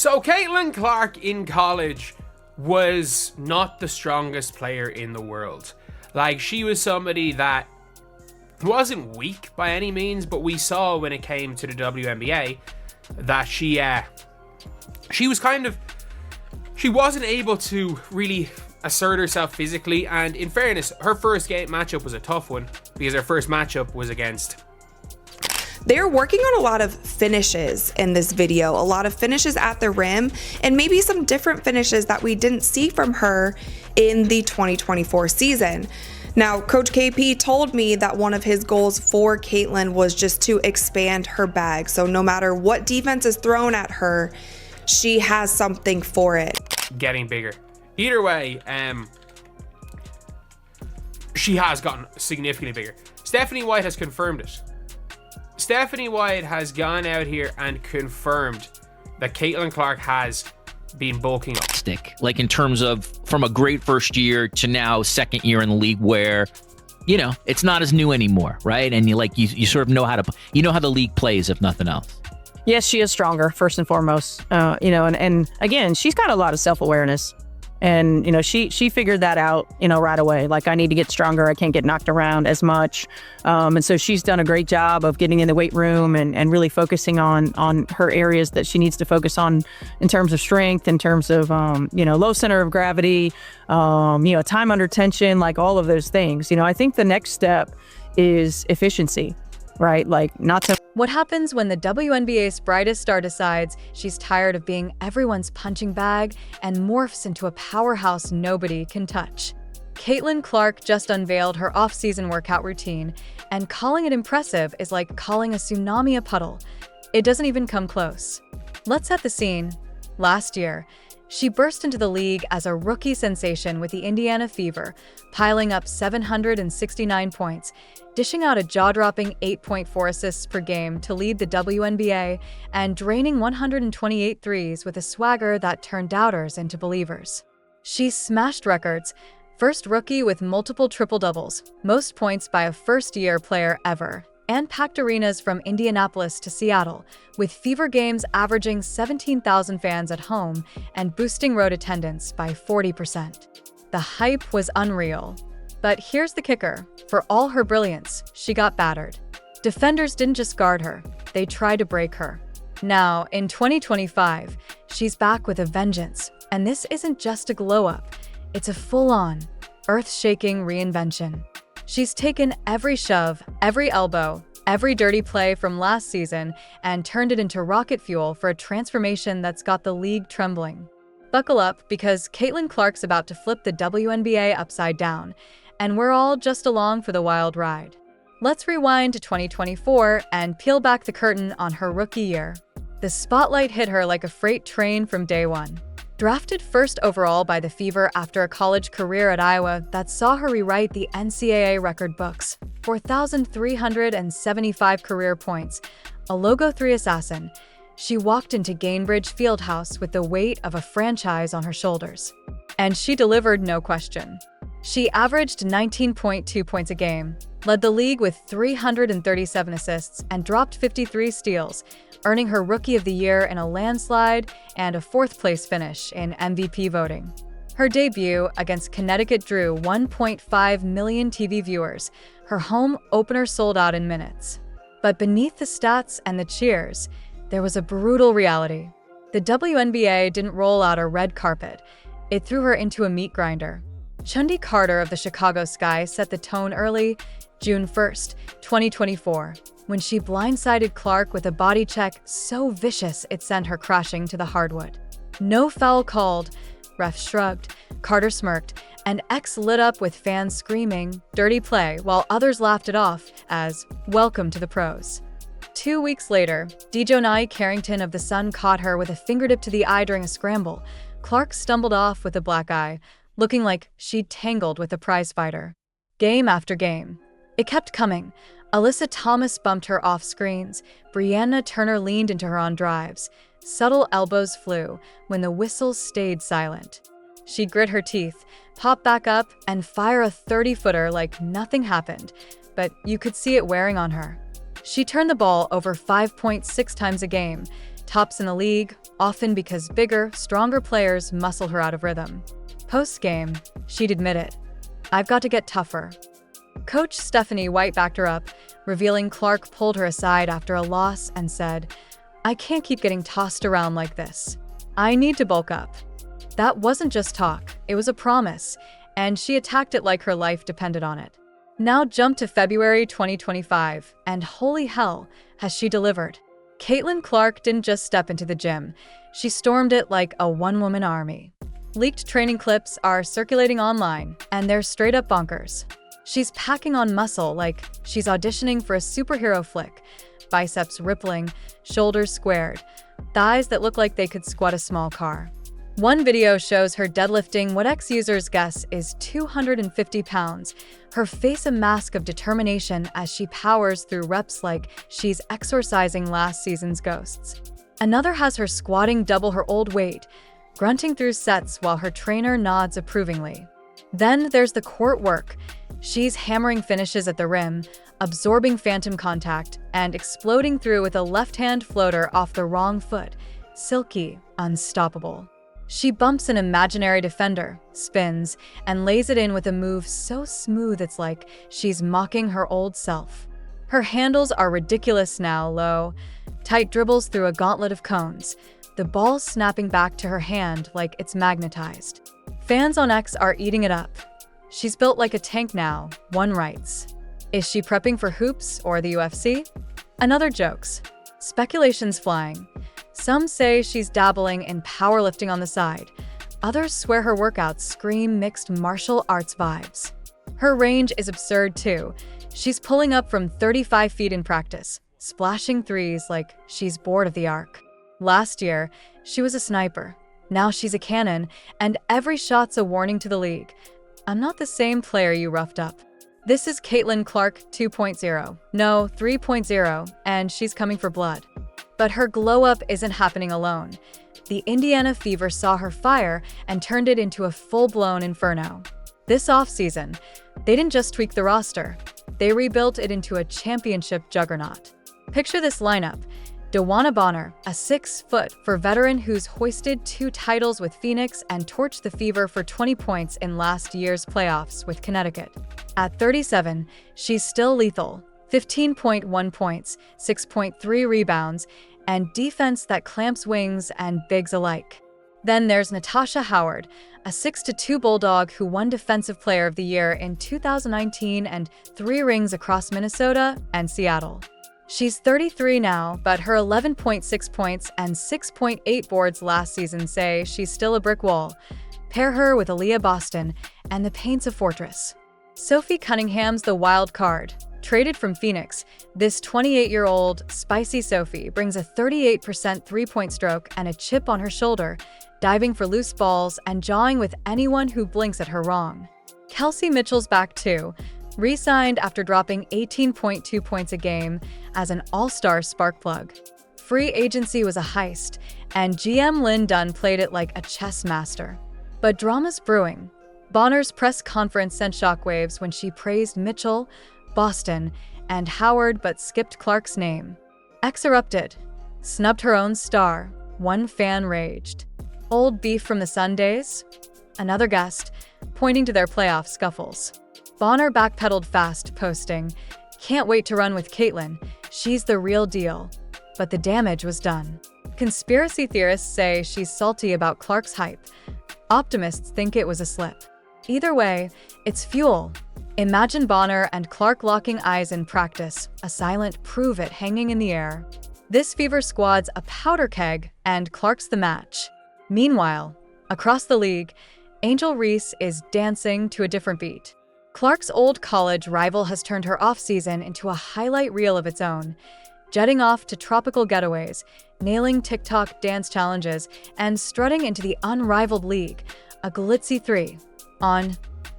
So Caitlin Clark in college was not the strongest player in the world. Like, she was somebody that wasn't weak by any means, but we saw when it came to the WNBA that she wasn't able to really assert herself physically. And in fairness, her first game matchup was a tough one because her first matchup was against... They're working on a lot of finishes in this video, a lot of finishes at the rim, and maybe some different finishes that we didn't see from her in the 2024 season. Now, Coach KP told me that one of his goals for Caitlin was just to expand her bag. So no matter what defense is thrown at her, she has something for it. Getting bigger. Either way, she has gotten significantly bigger. Stephanie White has confirmed it. Stephanie White has gone out here and confirmed that Caitlin Clark has been bulking up. Like, in terms of from a great first year to now second year in the league where, you know, it's not as new anymore, right? And you sort of know how the league plays, if nothing else. Yes, she is stronger, first and foremost. And again, she's got a lot of self-awareness. And, she figured that out, right away. Like, I need to get stronger. I can't get knocked around as much. And so she's done a great job of getting in the weight room and really focusing on her areas that she needs to focus on in terms of strength, in terms of, low center of gravity, time under tension, like all of those things. I think the next step is efficiency, right? Like, not to... What happens when the WNBA's brightest star decides she's tired of being everyone's punching bag and morphs into a powerhouse nobody can touch? Caitlin Clark just unveiled her off-season workout routine, and calling it impressive is like calling a tsunami a puddle. It doesn't even come close. Let's set the scene. Last year, she burst into the league as a rookie sensation with the Indiana Fever, piling up 769 points, dishing out a jaw-dropping 8.4 assists per game to lead the WNBA, and draining 128 threes with a swagger that turned doubters into believers. She smashed records, first rookie with multiple triple-doubles, most points by a first-year player ever, and packed arenas from Indianapolis to Seattle, with Fever games averaging 17,000 fans at home and boosting road attendance by 40%. The hype was unreal. But here's the kicker. For all her brilliance, she got battered. Defenders didn't just guard her, they tried to break her. Now, in 2025, she's back with a vengeance, and this isn't just a glow-up. It's a full-on, earth-shaking reinvention. She's taken every shove, every elbow, every dirty play from last season and turned it into rocket fuel for a transformation that's got the league trembling. Buckle up, because Caitlin Clark's about to flip the WNBA upside down, and we're all just along for the wild ride. Let's rewind to 2024 and peel back the curtain on her rookie year. The spotlight hit her like a freight train from day one. Drafted first overall by the Fever after a college career at Iowa that saw her rewrite the NCAA record books, 4,375 career points, a Logo 3 assassin, she walked into Gainbridge Fieldhouse with the weight of a franchise on her shoulders. And she delivered, no question. She averaged 19.2 points a game, led the league with 337 assists, and dropped 53 steals, earning her Rookie of the Year in a landslide and a fourth-place finish in MVP voting. Her debut against Connecticut drew 1.5 million TV viewers. Her home opener sold out in minutes. But beneath the stats and the cheers, there was a brutal reality. The WNBA didn't roll out a red carpet. It threw her into a meat grinder. Chundi Carter of the Chicago Sky set the tone early, June 1st, 2024, when she blindsided Clark with a body check so vicious it sent her crashing to the hardwood. No foul called, refs shrugged, Carter smirked, and X lit up with fans screaming, "Dirty play," while others laughed it off as, "Welcome to the pros." 2 weeks later, Dejonai Carrington of The Sun caught her with a fingertip to the eye during a scramble. Clark stumbled off with a black eye, looking like she'd tangled with a prizefighter. Game after game. It kept coming. Alyssa Thomas bumped her off screens. Brianna Turner leaned into her on drives. Subtle elbows flew when the whistles stayed silent. She'd grit her teeth, pop back up, and fire a 30-footer like nothing happened, but you could see it wearing on her. She turned the ball over 5.6 times a game, Tops in the league, often because bigger, stronger players muscle her out of rhythm. Post-game, she'd admit it. "I've got to get tougher." Coach Stephanie White backed her up, revealing Clark pulled her aside after a loss and said, "I can't keep getting tossed around like this. I need to bulk up." That wasn't just talk, it was a promise, and she attacked it like her life depended on it. Now jump to February 2025, and holy hell, has she delivered. Caitlin Clark didn't just step into the gym, she stormed it like a one-woman army. Leaked training clips are circulating online, and they're straight up bonkers. She's packing on muscle like she's auditioning for a superhero flick, biceps rippling, shoulders squared, thighs that look like they could squat a small car. One video shows her deadlifting what ex-users guess is 250 pounds, her face a mask of determination as she powers through reps like she's exorcising last season's ghosts. Another has her squatting double her old weight, grunting through sets while her trainer nods approvingly. Then there's the court work. She's hammering finishes at the rim, absorbing phantom contact, and exploding through with a left-hand floater off the wrong foot. Silky, unstoppable. She bumps an imaginary defender, spins, and lays it in with a move so smooth it's like she's mocking her old self. Her handles are ridiculous now, low, tight dribbles through a gauntlet of cones, the ball snapping back to her hand like it's magnetized. Fans on X are eating it up. "She's built like a tank now," one writes. Is she prepping for hoops or the UFC? Another jokes. Speculation's flying. Some say she's dabbling in powerlifting on the side. Others swear her workouts scream mixed martial arts vibes. Her range is absurd too. She's pulling up from 35 feet in practice, splashing threes like she's bored of the arc. Last year, she was a sniper. Now she's a cannon, and every shot's a warning to the league. "I'm not the same player you roughed up." This is Caitlin Clark 2.0. No, 3.0, and she's coming for blood. But her glow-up isn't happening alone. The Indiana Fever saw her fire and turned it into a full-blown inferno. This offseason, they didn't just tweak the roster. They rebuilt it into a championship juggernaut. Picture this lineup. DeWanna Bonner, a 6-foot veteran who's hoisted 2 titles with Phoenix and torched the Fever for 20 points in last year's playoffs with Connecticut. At 37, she's still lethal. 15.1 points, 6.3 rebounds, and defense that clamps wings and bigs alike. Then there's Natasha Howard, a 6'2" Bulldog who won Defensive Player of the Year in 2019 and 3 rings across Minnesota and Seattle. She's 33 now, but her 11.6 points and 6.8 boards last season say she's still a brick wall. Pair her with Aaliyah Boston, and the paint's a fortress. Sophie Cunningham's the wild card. Traded from Phoenix, this 28-year-old Spicy Sophie brings a 38% three-point stroke and a chip on her shoulder, diving for loose balls and jawing with anyone who blinks at her wrong. Kelsey Mitchell's back too, re-signed after dropping 18.2 points a game as an all-star spark plug. Free agency was a heist, and GM Lynn Dunn played it like a chess master. But drama's brewing. Bonner's press conference sent shockwaves when she praised Mitchell, Boston, and Howard but skipped Clark's name. X erupted, snubbed her own star. One fan raged. Old beef from the Sundays? Another guest, pointing to their playoff scuffles. Bonner backpedaled fast, posting, "Can't wait to run with Caitlin. She's the real deal." But the damage was done. Conspiracy theorists say she's salty about Clark's hype. Optimists think it was a slip. Either way, it's fuel. Imagine Bonner and Clark locking eyes in practice, a silent prove it hanging in the air. This Fever squad's a powder keg, and Clark's the match. Meanwhile, across the league, Angel Reese is dancing to a different beat. Clark's old college rival has turned her offseason into a highlight reel of its own, jetting off to tropical getaways, nailing TikTok dance challenges, and strutting into the unrivaled league, a glitzy 3 on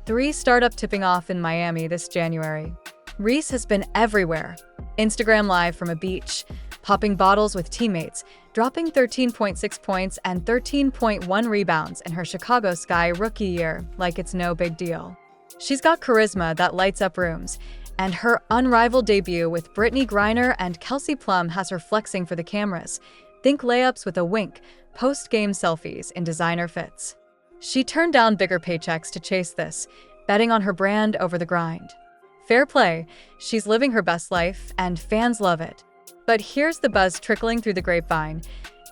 3 startup tipping off in Miami this January. Reese has been everywhere. Instagram Live from a beach, popping bottles with teammates, dropping 13.6 points and 13.1 rebounds in her Chicago Sky rookie year like it's no big deal. She's got charisma that lights up rooms, and her unrivaled debut with Brittany Griner and Kelsey Plum has her flexing for the cameras. Think layups with a wink, post-game selfies in designer fits. She turned down bigger paychecks to chase this, betting on her brand over the grind. Fair play, she's living her best life, and fans love it. But here's the buzz trickling through the grapevine.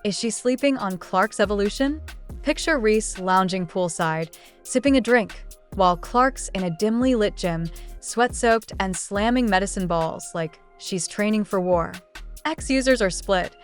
Is she sleeping on Clark's evolution? Picture Reese lounging poolside, sipping a drink, while Clark's in a dimly lit gym, sweat-soaked and slamming medicine balls like she's training for war. Ex-users are split.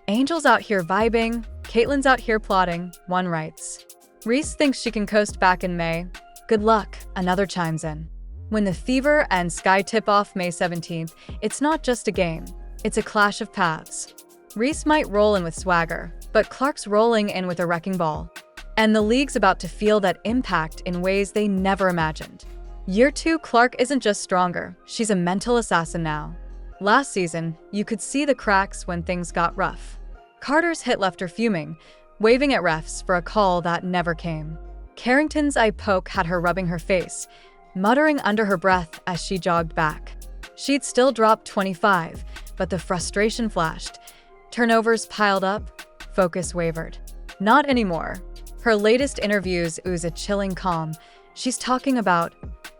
Angel's out here vibing, Caitlyn's out here plotting, one writes. Reese thinks she can coast back in May. Good luck, another chimes in. When the Fever and Sky tip off May 17th, it's not just a game, it's a clash of paths. Reese might roll in with swagger, but Clark's rolling in with a wrecking ball. And the league's about to feel that impact in ways they never imagined. Year 2, Clark isn't just stronger, she's a mental assassin now. Last season, you could see the cracks when things got rough. Carter's hit left her fuming, waving at refs for a call that never came. Carrington's eye poke had her rubbing her face, muttering under her breath as she jogged back. She'd still dropped 25, but the frustration flashed. Turnovers piled up, focus wavered. Not anymore. Her latest interviews ooze a chilling calm. She's talking about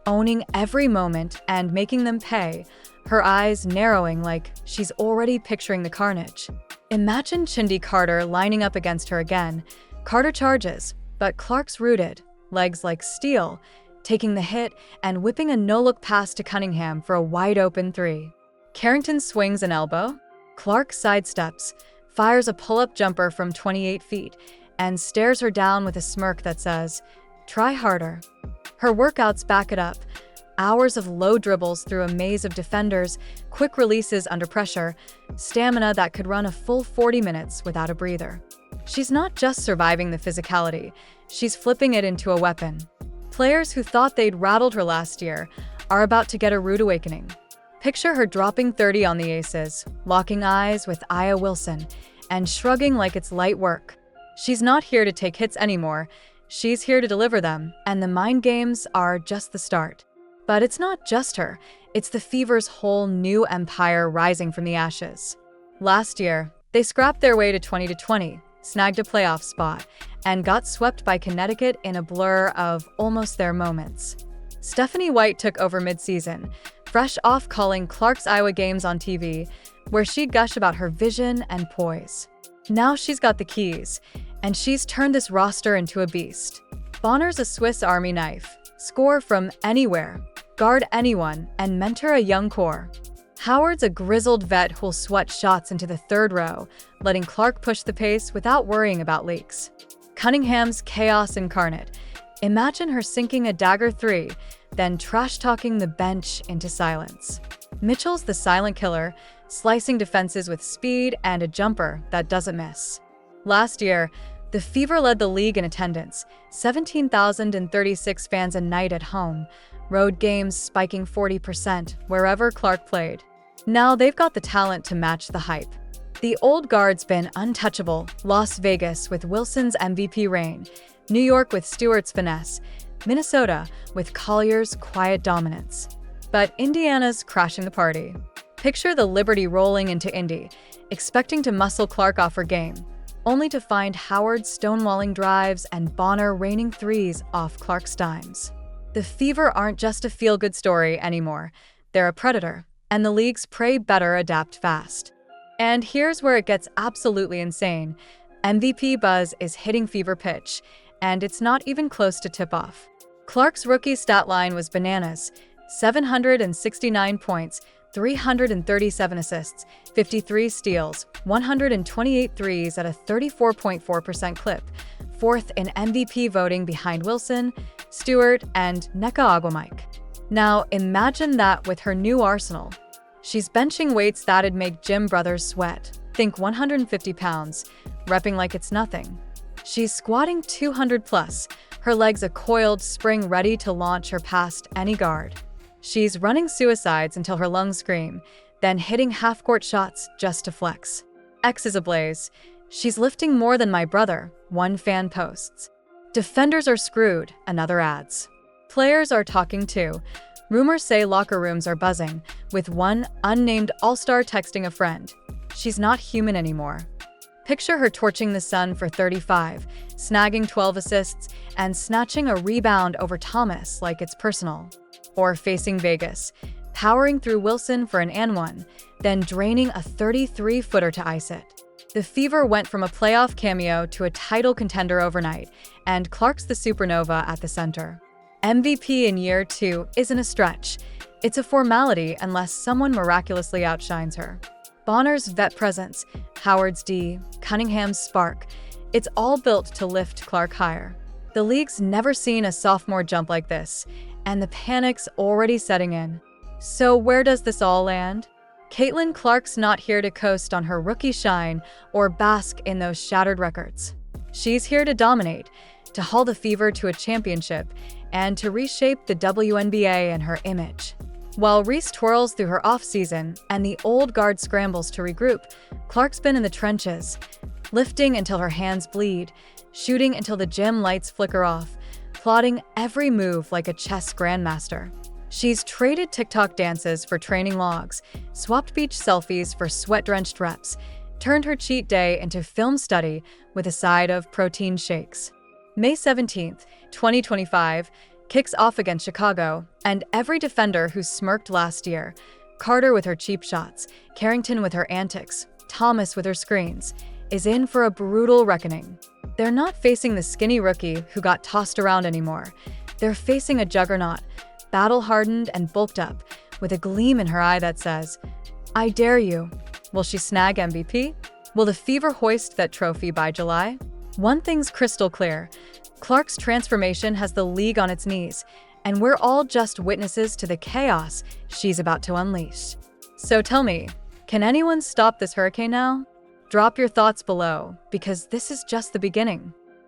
owning every moment and making them pay, her eyes narrowing like she's already picturing the carnage. Imagine Chindy Carter lining up against her again. Carter charges, but Clark's rooted, legs like steel, taking the hit and whipping a no-look pass to Cunningham for a wide-open 3. Carrington swings an elbow. Clark sidesteps, fires a pull-up jumper from 28 feet, and stares her down with a smirk that says, "Try harder." Her workouts back it up. Hours of low dribbles through a maze of defenders, quick releases under pressure, stamina that could run a full 40 minutes without a breather. She's not just surviving the physicality, she's flipping it into a weapon. Players who thought they'd rattled her last year are about to get a rude awakening. Picture her dropping 30 on the aces, locking eyes with Aya Wilson, and shrugging like it's light work. She's not here to take hits anymore, she's here to deliver them, and the mind games are just the start. But it's not just her, it's the Fever's whole new empire rising from the ashes. Last year, they scrapped their way to 20-20, snagged a playoff spot, and got swept by Connecticut in a blur of almost their moments. Stephanie White took over mid-season, fresh off calling Clark's Iowa games on TV, where she'd gush about her vision and poise. Now she's got the keys, and she's turned this roster into a beast. Bonner's a Swiss Army knife, score from anywhere, guard anyone, and mentor a young core. Howard's a grizzled vet who'll sweat shots into the third row, letting Clark push the pace without worrying about leaks. Cunningham's chaos incarnate. Imagine her sinking a dagger 3, then trash-talking the bench into silence. Mitchell's the silent killer, slicing defenses with speed and a jumper that doesn't miss. Last year, the Fever led the league in attendance, 17,036 fans a night at home, road games spiking 40% wherever Clark played. Now they've got the talent to match the hype. The old guard's been untouchable, Las Vegas with Wilson's MVP reign, New York with Stewart's finesse, Minnesota with Collier's quiet dominance. But Indiana's crashing the party. Picture the Liberty rolling into Indy, expecting to muscle Clark off her game, only to find Howard stonewalling drives and Bonner raining threes off Clark's dimes. The Fever aren't just a feel-good story anymore. They're a predator, and the league's prey better adapt fast. And here's where it gets absolutely insane. MVP buzz is hitting Fever pitch, and it's not even close to tip-off. Clark's rookie stat line was bananas: 769 points, 337 assists, 53 steals, 128 threes at a 34.4% clip, fourth in MVP voting behind Wilson, Stewart, and Nneka Agwamike. Now imagine that with her new arsenal. She's benching weights that'd make gym brothers sweat. Think 150 pounds, repping like it's nothing. She's squatting 200 plus, her legs a coiled spring ready to launch her past any guard. She's running suicides until her lungs scream, then hitting half-court shots just to flex. X is ablaze. She's lifting more than my brother, one fan posts. Defenders are screwed, another adds. Players are talking too. Rumors say locker rooms are buzzing, with one unnamed all-star texting a friend. She's not human anymore. Picture her torching the sun for 35, snagging 12 assists, and snatching a rebound over Thomas like it's personal. Or facing Vegas, powering through Wilson for an and one, then draining a 33-footer to ice it. The Fever went from a playoff cameo to a title contender overnight, and Clark's the supernova at the center. MVP in year 2 isn't a stretch. It's a formality unless someone miraculously outshines her. Bonner's vet presence, Howard's D, Cunningham's spark, it's all built to lift Clark higher. The league's never seen a sophomore jump like this, and the panic's already setting in. So where does this all land? Caitlin Clark's not here to coast on her rookie shine or bask in those shattered records. She's here to dominate, to haul the Fever to a championship, and to reshape the WNBA and her image. While Reese twirls through her offseason and the old guard scrambles to regroup, Clark's been in the trenches, lifting until her hands bleed, shooting until the gym lights flicker off, plotting every move like a chess grandmaster. She's traded TikTok dances for training logs, swapped beach selfies for sweat-drenched reps, turned her cheat day into film study with a side of protein shakes. May 17th, 2025, kicks off against Chicago, and every defender who smirked last year, Carter with her cheap shots, Carrington with her antics, Thomas with her screens, is in for a brutal reckoning. They're not facing the skinny rookie who got tossed around anymore. They're facing a juggernaut, battle-hardened and bulked up, with a gleam in her eye that says, "I dare you." Will she snag MVP? Will the Fever hoist that trophy by July? One thing's crystal clear. Clark's transformation has the league on its knees, and we're all just witnesses to the chaos she's about to unleash. So tell me, can anyone stop this hurricane now? Drop your thoughts below, because this is just the beginning.